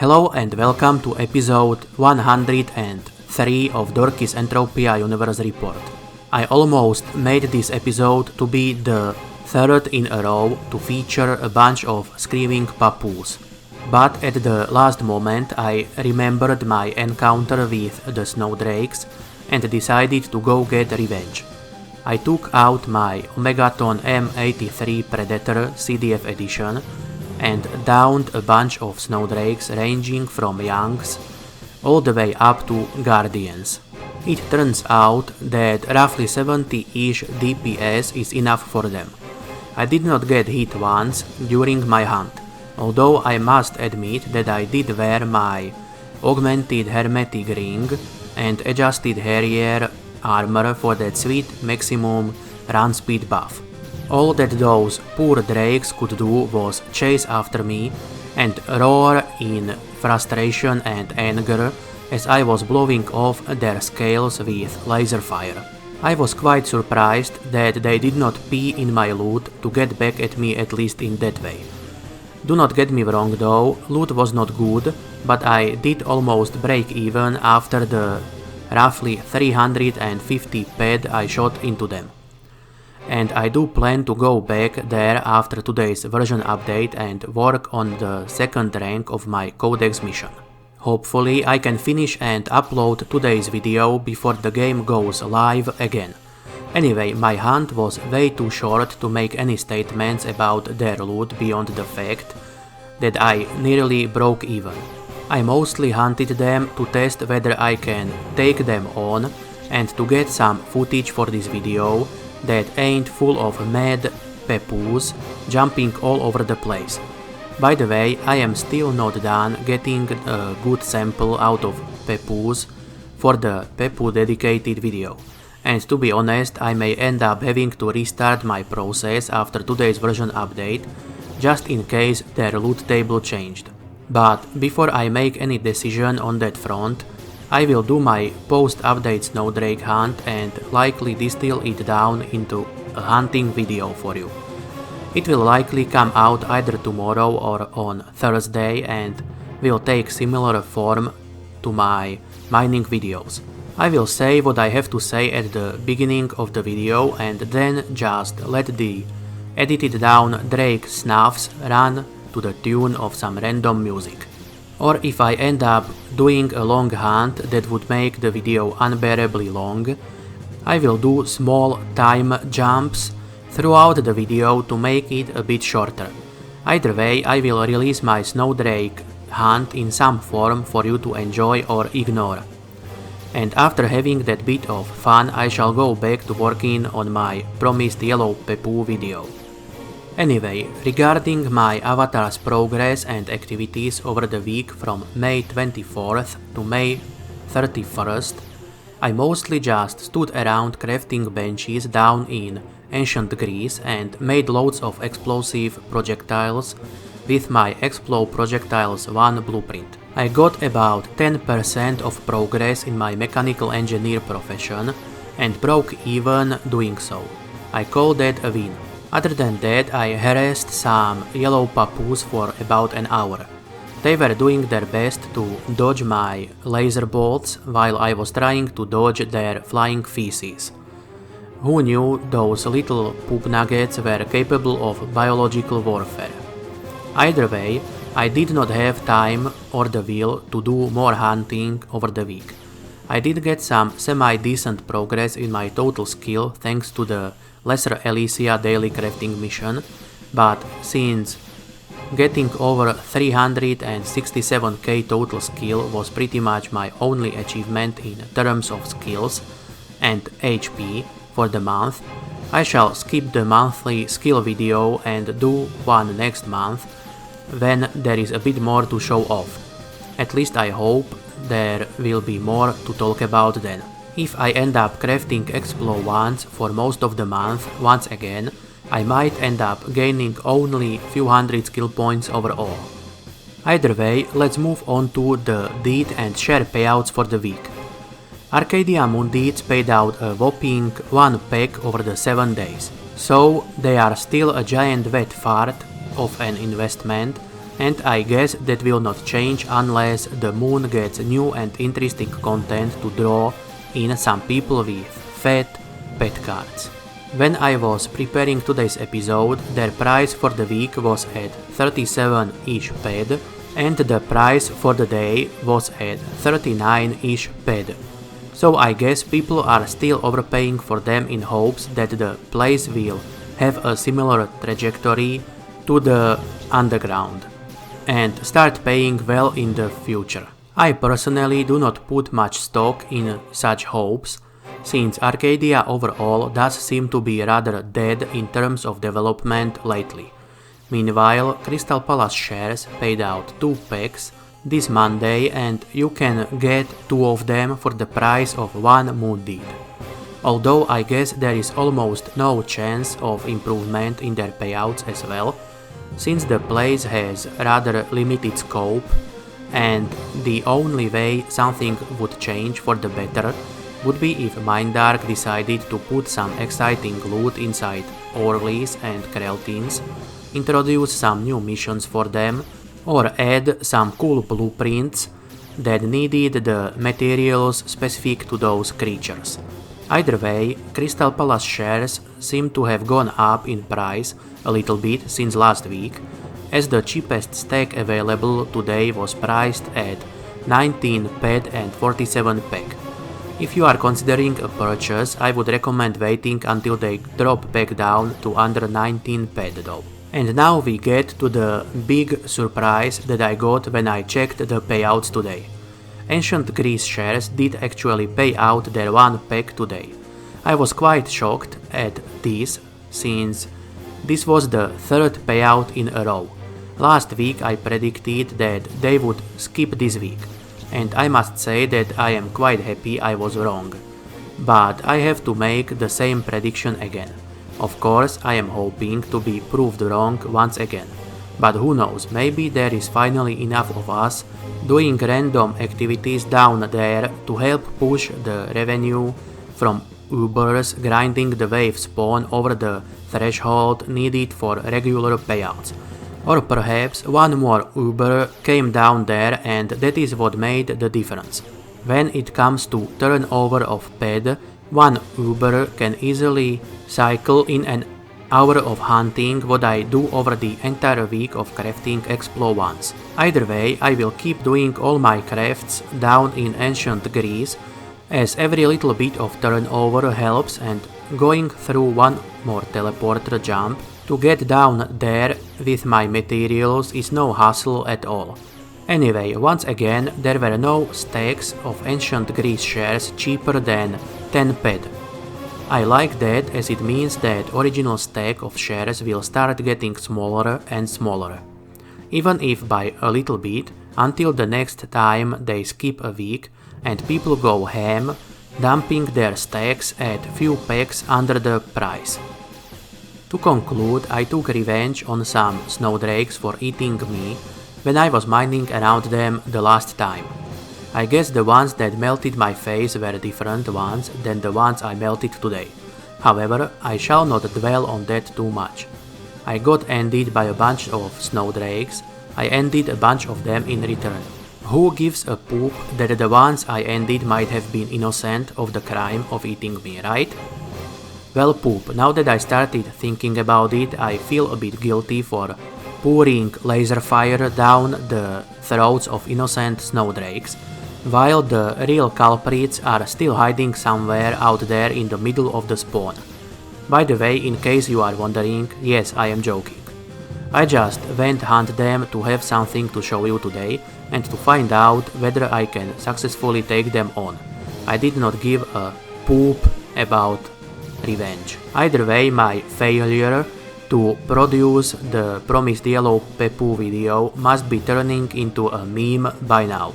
Hello and welcome to episode 103 of Dorki's Entropia Universe report. I almost made this episode to be the third in a row to feature a bunch of screaming papoose. But at the last moment I remembered my encounter with the snowdrakes and decided to go get revenge. I took out my Omegaton M83 Predator CDF edition and downed a bunch of snowdrakes ranging from youngs all the way up to guardians. It turns out that roughly 70-ish DPS is enough for them. I did not get hit once during my hunt, although I must admit that I did wear my augmented hermetic ring and adjusted Harrier armor for that sweet maximum run speed buff. All that those poor drakes could do was chase after me and roar in frustration and anger as I was blowing off their scales with laser fire. I was quite surprised that they did not pee in my loot to get back at me, at least in that way. Do not get me wrong though, loot was not good, but I did almost break even after the roughly 350 ped I shot into them. And I do plan to go back there after today's version update and work on the second rank of my codex mission. Hopefully I can finish and upload today's video before the game goes live again. Anyway, my hunt was way too short to make any statements about their loot beyond the fact that I nearly broke even. I mostly hunted them to test whether I can take them on and to get some footage for this video that ain't full of mad papoose jumping all over the place. By the way, I am still not done getting a good sample out of papoose for the Pepu dedicated video, and to be honest I may end up having to restart my process after today's version update just in case their loot table changed. But before I make any decision on that front, I will do my post-update snowdrake hunt and likely distill it down into a hunting video for you. It will likely come out either tomorrow or on Thursday and will take similar form to my mining videos. I will say what I have to say at the beginning of the video and then just let the edited down Drake snuffs run to the tune of some random music. Or if I end up doing a long hunt that would make the video unbearably long, I will do small time jumps throughout the video to make it a bit shorter. Either way, I will release my snowdrake hunt in some form for you to enjoy or ignore. And after having that bit of fun, I shall go back to working on my promised yellow Pepu video. Anyway, regarding my avatar's progress and activities over the week from May 24th to May 31st, I mostly just stood around crafting benches down in ancient Greece and made loads of explosive projectiles with my Explode Projectiles 1 blueprint. I got about 10% of progress in my mechanical engineer profession and broke even doing so. I call that a win. Other than that, I harassed some yellow papoose for about an hour. They were doing their best to dodge my laser bolts while I was trying to dodge their flying feces. Who knew those little poop nuggets were capable of biological warfare? Either way, I did not have time or the will to do more hunting over the week. I did get some semi-decent progress in my total skill thanks to the Lesser Elysia daily crafting mission, but since getting over 367k total skill was pretty much my only achievement in terms of skills and HP for the month, I shall skip the monthly skill video and do one next month when there is a bit more to show off. At least I hope there will be more to talk about then. If I end up crafting Explo once for most of the month once again, I might end up gaining only few hundred skill points overall. Either way, let's move on to the deed and share payouts for the week. Arcadia Moon Deeds paid out a whopping 1 pack over the 7 days, so they are still a giant wet fart of an investment and I guess that will not change unless the moon gets new and interesting content to draw in some people with fat pet cards. When I was preparing today's episode, their price for the week was at 37-ish ped, and the price for the day was at 39-ish ped. So I guess people are still overpaying for them in hopes that the place will have a similar trajectory to the underground and start paying well in the future. I personally do not put much stock in such hopes, since Arcadia overall does seem to be rather dead in terms of development lately. Meanwhile, Crystal Palace shares paid out 2 packs this Monday, and you can get 2 of them for the price of 1 moon deed. Although I guess there is almost no chance of improvement in their payouts as well, since the place has rather limited scope, and the only way something would change for the better would be if Mindark decided to put some exciting loot inside Orleys and Kreltins, introduce some new missions for them, or add some cool blueprints that needed the materials specific to those creatures. Either way, Crystal Palace shares seem to have gone up in price a little bit since last week, as the cheapest stack available today was priced at 19 ped and 47 peg. If you are considering a purchase, I would recommend waiting until they drop back down to under 19 ped though. And now we get to the big surprise that I got when I checked the payouts today. Ancient Greece shares did actually pay out their 1 pack today. I was quite shocked at this, since this was the 3rd payout in a row. Last week I predicted that they would skip this week, and I must say that I am quite happy I was wrong. But I have to make the same prediction again. Of course, I am hoping to be proved wrong once again. But who knows, maybe there is finally enough of us doing random activities down there to help push the revenue from Ubers grinding the wave spawn over the threshold needed for regular payouts. Or perhaps one more Uber came down there and that is what made the difference. When it comes to turnover of ped, one Uber can easily cycle in an hour of hunting what I do over the entire week of crafting Explo once. Either way, I will keep doing all my crafts down in ancient Greece, as every little bit of turnover helps, and going through one more teleporter jump to get down there with my materials is no hassle at all. Anyway, once again, there were no stacks of ancient Greece shares cheaper than 10 ped. I like that, as it means that original stack of shares will start getting smaller and smaller. Even if by a little bit, until the next time they skip a week and people go ham, dumping their stacks at few packs under the price. To conclude, I took revenge on some snowdrakes for eating me when I was mining around them the last time. I guess the ones that melted my face were different ones than the ones I melted today. However, I shall not dwell on that too much. I got ended by a bunch of snowdrakes. I ended a bunch of them in return. Who gives a poop that the ones I ended might have been innocent of the crime of eating me, right? Well, poop, now that I started thinking about it, I feel a bit guilty for pouring laser fire down the throats of innocent snowdrakes, while the real culprits are still hiding somewhere out there in the middle of the spawn. By the way, in case you are wondering, yes, I am joking. I just went hunt them to have something to show you today and to find out whether I can successfully take them on. I did not give a poop about revenge. Either way, my failure to produce the promised yellow Pepu video must be turning into a meme by now.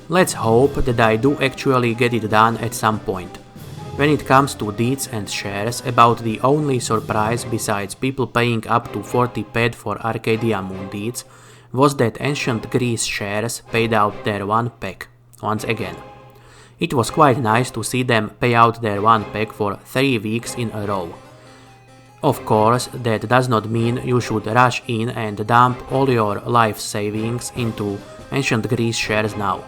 Let's hope that I do actually get it done at some point. When it comes to deeds and shares, about the only surprise besides people paying up to 40 ped for Arcadia Moon deeds was that ancient Greece shares paid out their 1 pack, once again. It was quite nice to see them pay out their 1 pack for 3 weeks in a row. Of course, that does not mean you should rush in and dump all your life savings into ancient Greece shares now.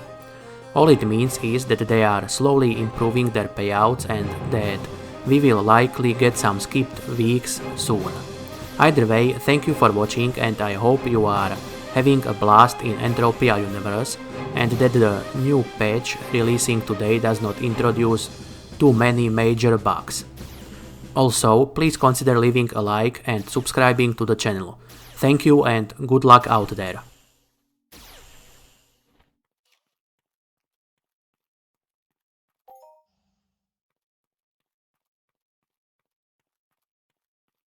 All it means is that they are slowly improving their payouts and that we will likely get some skipped weeks soon. Either way, thank you for watching and I hope you are having a blast in Entropia Universe and that the new patch releasing today does not introduce too many major bugs. Also, please consider leaving a like and subscribing to the channel. Thank you and good luck out there.